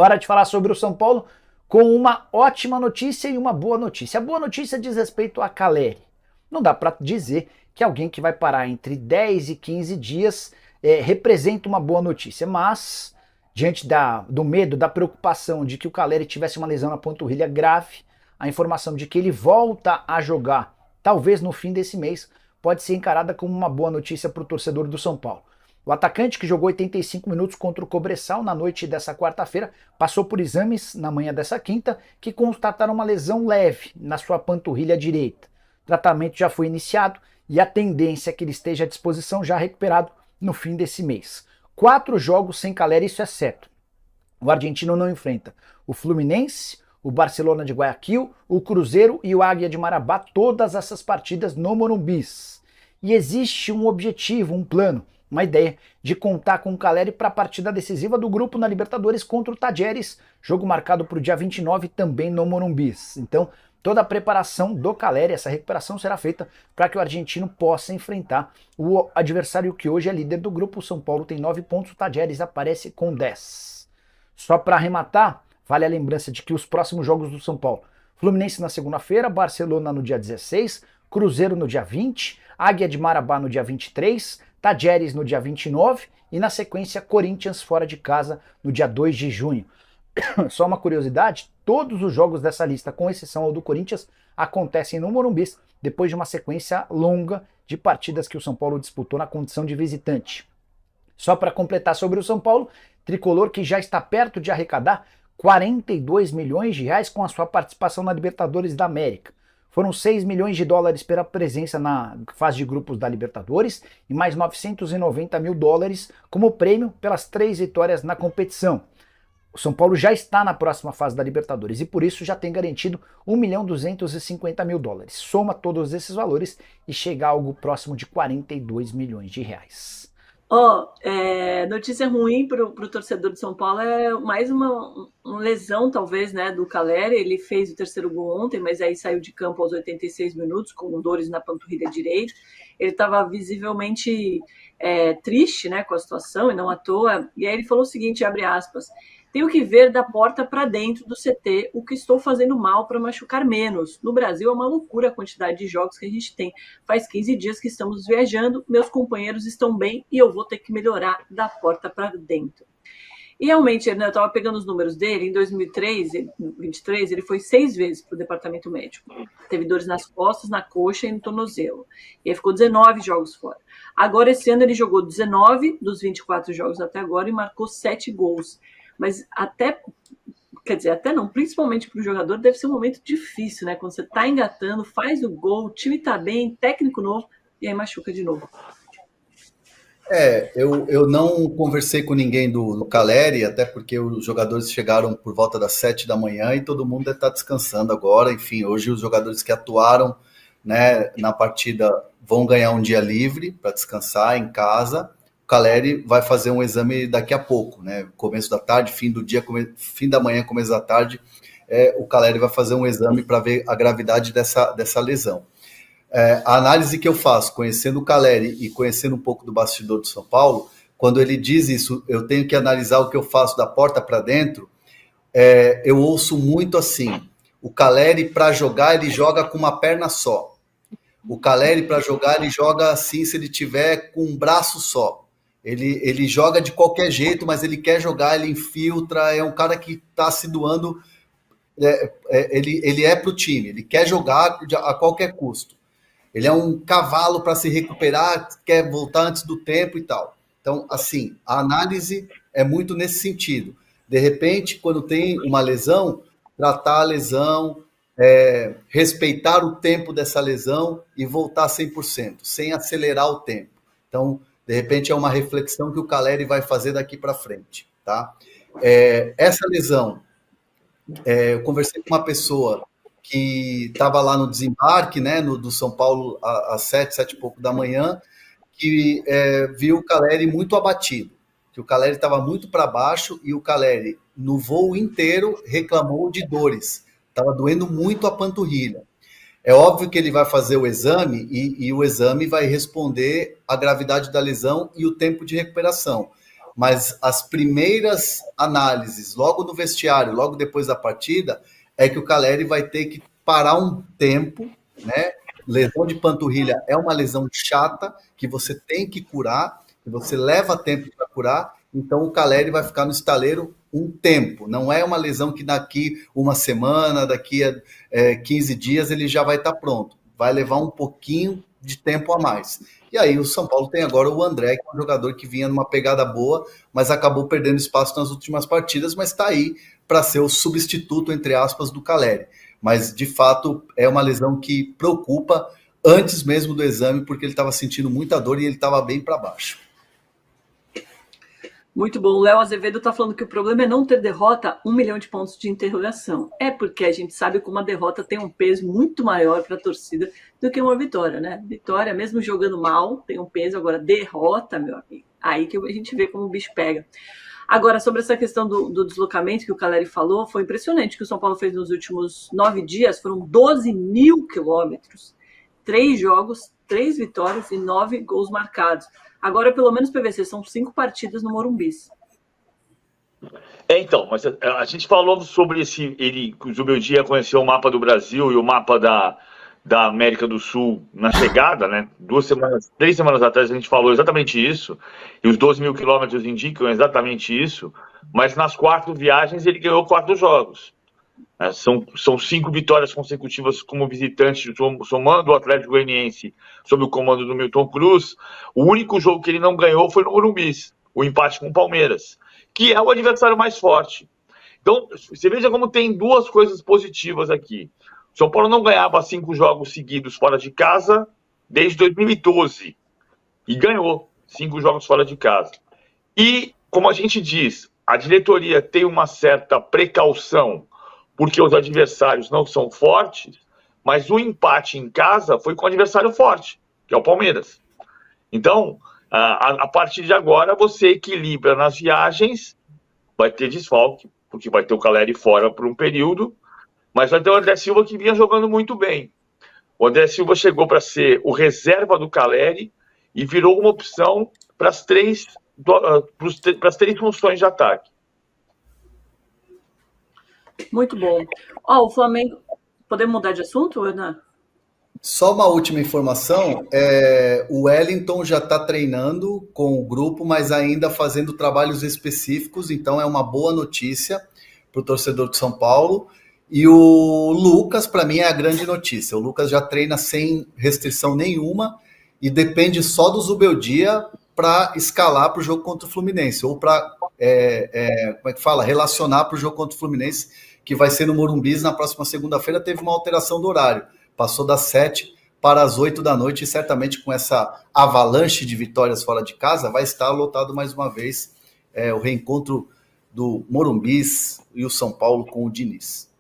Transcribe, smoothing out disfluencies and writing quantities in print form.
Hora de falar sobre o São Paulo com uma ótima notícia e uma boa notícia. A boa notícia diz respeito a Caleri. Não dá para dizer que alguém que vai parar entre 10 e 15 dias representa uma boa notícia, mas diante do medo, da preocupação de que o Caleri tivesse uma lesão na panturrilha grave, a informação de que ele volta a jogar, talvez no fim desse mês, pode ser encarada como uma boa notícia para o torcedor do São Paulo. O atacante, que jogou 85 minutos contra o Cobresal na noite dessa quarta-feira, passou por exames na manhã dessa quinta que constataram uma lesão leve na sua panturrilha direita. O tratamento já foi iniciado e a tendência é que ele esteja à disposição já recuperado no fim desse mês. 4 jogos sem Caleri, isso é certo. O argentino não enfrenta o Fluminense, o Barcelona de Guayaquil, o Cruzeiro e o Águia de Marabá, todas essas partidas no Morumbi. E existe um objetivo, um plano, uma ideia de contar com o Caleri para a partida decisiva do grupo na Libertadores contra o Tajeres, jogo marcado para o dia 29 também no Morumbi. Então, toda a preparação do Caleri, essa recuperação será feita para que o argentino possa enfrentar o adversário que hoje é líder do grupo. O São Paulo tem 9 pontos, o Tajeres aparece com 10. Só para arrematar, vale a lembrança de que os próximos jogos do São Paulo: Fluminense na segunda-feira, Barcelona no dia 16, Cruzeiro no dia 20, Águia de Marabá no dia 23, Tajeres no dia 29 e na sequência Corinthians fora de casa no dia 2 de junho. Só uma curiosidade, todos os jogos dessa lista, com exceção ao do Corinthians, acontecem no Morumbi, depois de uma sequência longa de partidas que o São Paulo disputou na condição de visitante. Só para completar sobre o São Paulo, tricolor que já está perto de arrecadar 42 milhões de reais com a sua participação na Libertadores da América. Foram 6 milhões de dólares pela presença na fase de grupos da Libertadores e mais 990 mil dólares como prêmio pelas 3 vitórias na competição. O São Paulo já está na próxima fase da Libertadores e por isso já tem garantido 1.250.000 dólares. Soma todos esses valores e chega a algo próximo de 42 milhões de reais. Notícia ruim para o torcedor de São Paulo é mais uma lesão, talvez, né, do Caleri. Ele fez o terceiro gol ontem, mas aí saiu de campo aos 86 minutos, com dores na panturrilha direita. Ele estava visivelmente triste, né, com a situação, e não à toa. E aí ele falou o seguinte, abre aspas: tenho que ver da porta para dentro do CT o que estou fazendo mal para machucar menos. No Brasil é uma loucura a quantidade de jogos que a gente tem. Faz 15 dias que estamos viajando, meus companheiros estão bem e eu vou ter que melhorar da porta para dentro. E realmente, né, eu estava pegando os números dele, em 2023, ele foi 6 vezes para o departamento médico. Teve dores nas costas, na coxa e no tornozelo. E aí ficou 19 jogos fora. Agora, esse ano, ele jogou 19 dos 24 jogos até agora e marcou 7 gols. Mas até não, principalmente para o jogador, deve ser um momento difícil, né? Quando você está engatando, faz o gol, o time está bem, técnico novo, e aí machuca de novo. Eu não conversei com ninguém do Caleri, até porque os jogadores chegaram por volta das 7 da manhã e todo mundo deve estar descansando agora. Enfim, hoje os jogadores que atuaram, né, na partida vão ganhar um dia livre para descansar em casa. O Caleri vai fazer um exame daqui a pouco, né? Começo da tarde, fim do dia, fim da manhã, começo da tarde, o Caleri vai fazer um exame para ver a gravidade dessa lesão. A análise que eu faço, conhecendo o Caleri e conhecendo um pouco do bastidor do São Paulo, quando ele diz isso, eu tenho que analisar o que eu faço da porta para dentro, eu ouço muito assim: o Caleri, para jogar, ele joga com uma perna só. O Caleri, para jogar, ele joga assim se ele tiver com um braço só. Ele joga de qualquer jeito, mas ele quer jogar, ele infiltra, é um cara que está se doando, ele é para o time, ele quer jogar a qualquer custo. Ele é um cavalo para se recuperar, quer voltar antes do tempo e tal. Então, assim, a análise é muito nesse sentido. De repente, quando tem uma lesão, tratar a lesão, respeitar o tempo dessa lesão e voltar 100%, sem acelerar o tempo. Então, de repente, é uma reflexão que o Caleri vai fazer daqui para frente. Tá? Essa lesão, eu conversei com uma pessoa que estava lá no desembarque, né, do São Paulo, às 7 e pouco da manhã, que viu o Caleri muito abatido, que o Caleri estava muito para baixo e o Caleri, no voo inteiro, reclamou de dores, estava doendo muito a panturrilha. É óbvio que ele vai fazer o exame e o exame vai responder a gravidade da lesão e o tempo de recuperação. mas as primeiras análises, logo no vestiário, logo depois da partida, é que o Calleri vai ter que parar um tempo, né? Lesão de panturrilha é uma lesão chata, que você tem que curar, que você leva tempo para curar, então o Calleri vai ficar no estaleiro um tempo, não é uma lesão que daqui uma semana, daqui a 15 dias ele já vai estar pronto, vai levar um pouquinho de tempo a mais. E aí o São Paulo tem agora o André, que é um jogador que vinha numa pegada boa, mas acabou perdendo espaço nas últimas partidas, mas está aí para ser o substituto, entre aspas, do Calleri. Mas, de fato, é uma lesão que preocupa antes mesmo do exame, porque ele estava sentindo muita dor e ele estava bem para baixo. Muito bom. O Léo Azevedo está falando que o problema é não ter derrota, 1 milhão de pontos de interrogação. É porque a gente sabe que uma derrota tem um peso muito maior para a torcida do que uma vitória, né? Vitória, mesmo jogando mal, tem um peso. Agora, derrota, meu amigo, aí que a gente vê como o bicho pega. Agora, sobre essa questão do deslocamento que o Calleri falou, foi impressionante o que o São Paulo fez nos últimos 9 dias. Foram 12 mil quilômetros, 3 jogos, 3 vitórias e 9 gols marcados. Agora, pelo menos, PVC, são 5 partidas no Morumbi. Então, mas a gente falou sobre o Zubeldia conheceu o mapa do Brasil e o mapa da América do Sul na chegada, né? 3 semanas atrás a gente falou exatamente isso, e os 12 mil quilômetros indicam exatamente isso, mas nas 4 viagens ele ganhou 4 jogos. São 5 vitórias consecutivas como visitante, somando o Atlético Goianiense sob o comando do Milton Cruz. O único jogo que ele não ganhou foi no Morumbi, o empate com o Palmeiras, que é o adversário mais forte. Então, você veja como tem 2 coisas positivas aqui. O São Paulo não ganhava 5 jogos seguidos fora de casa desde 2012 e ganhou 5 jogos fora de casa. E, como a gente diz, a diretoria tem uma certa precaução porque os adversários não são fortes, mas o empate em casa foi com o adversário forte, que é o Palmeiras. Então, a partir de agora, você equilibra nas viagens, vai ter desfalque, porque vai ter o Calleri fora por um período, mas vai ter o André Silva que vinha jogando muito bem. O André Silva chegou para ser o reserva do Calleri e virou uma opção para as 3 funções de ataque. Muito bom. O Flamengo... Podemos mudar de assunto, Ana? Só uma última informação, o Wellington já está treinando com o grupo, mas ainda fazendo trabalhos específicos, então é uma boa notícia para o torcedor de São Paulo. E o Lucas, para mim, é a grande notícia. O Lucas já treina sem restrição nenhuma e depende só do Zubeldia para escalar para o jogo contra o Fluminense, ou para, relacionar para o jogo contra o Fluminense, que vai ser no Morumbi na próxima segunda-feira. Teve uma alteração do horário, passou das 7 para as 8 da noite, e certamente com essa avalanche de vitórias fora de casa, vai estar lotado mais uma vez o reencontro do Morumbi e o São Paulo com o Diniz.